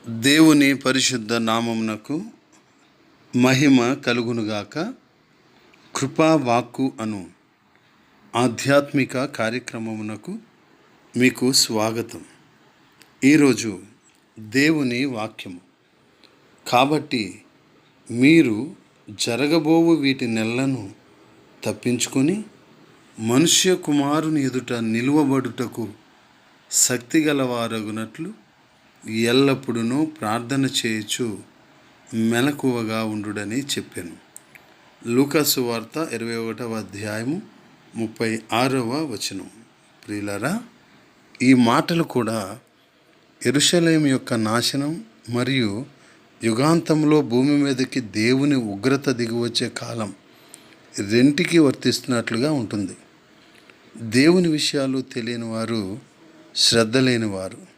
దేవుని పరిశుద్ధ నామమునకు మహిమ కలుగునుగాక. కృపా వాక్కు అను ఆధ్యాత్మిక కార్యక్రమమునకు మీకు స్వాగతం. ఈరోజు దేవుని వాక్యము. కాబట్టి మీరు జరగబోవు వీటి నెలను తప్పించుకొని మనుష్య కుమారుని ఎదుట నిలువబడుటకు శక్తిగలవారగునట్లు ఎల్లప్పుడూ ప్రార్థన చేయొచ్చు మెలకువగా ఉండుడని చెప్పాను. లూకా సువార్త 21వ అధ్యాయము 36వ వచనం. ప్రియులారా, ఈ మాటలు కూడా యెరూషలేము యొక్క నాశనం మరియు యుగాంతంలో భూమి మీదకి దేవుని ఉగ్రత దిగివచ్చే కాలం రెంటికి వర్తిస్తున్నట్లుగా ఉంటుంది. దేవుని విషయాలు తెలియని వారు, శ్రద్ధ లేనివారు,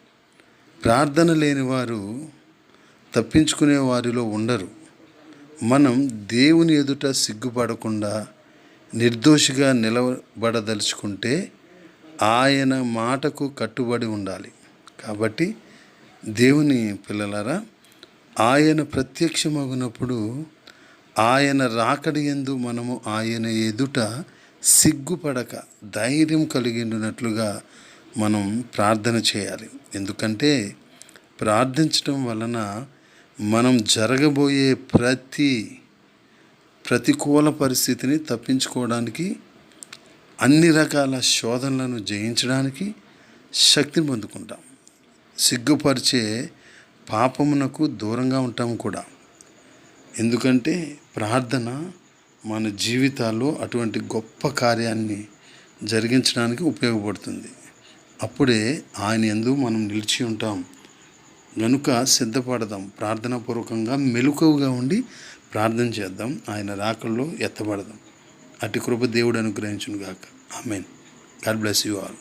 ప్రార్థన లేనివారు తప్పించుకునే వారిలో ఉండరు. మనం దేవుని ఎదుట సిగ్గుపడకుండా నిర్దోషిగా నిలబడదలుచుకుంటే ఆయన మాటకు కట్టుబడి ఉండాలి. కాబట్టి దేవుని పిల్లలారా, ఆయన ప్రత్యక్షమగునప్పుడు ఆయన రాకడి యందు మనము ఆయన ఎదుట సిగ్గుపడక ధైర్యం కలిగినట్లుగా మనం ప్రార్థన చేయాలి. ఎందుకంటే ప్రార్థించడం వలన మనం జరగబోయే ప్రతికూల పరిస్థితిని తప్పించుకోవడానికి, అన్ని రకాల శోధనలను జయించడానికి శక్తిని పొందుకుంటాం. సిగ్గుపరిచే పాపమునకు దూరంగా ఉంటాం కూడా. ఎందుకంటే ప్రార్థన మన జీవితాల్లో అటువంటి గొప్ప కార్యాన్ని జరిగించడానికి ఉపయోగపడుతుంది. అప్పుడే ఆయన యందు మనం నిలిచి ఉంటాం. గనుక సిద్ధపడదాం. ప్రార్థనాపూర్వకంగా మెలకువగా ఉండి ప్రార్థన చేద్దాం. ఆయన రాకల్లో ఎత్తబడదాం. అట్టి కృప దేవుడు అనుగ్రహించును గాక. Amen. God bless you all.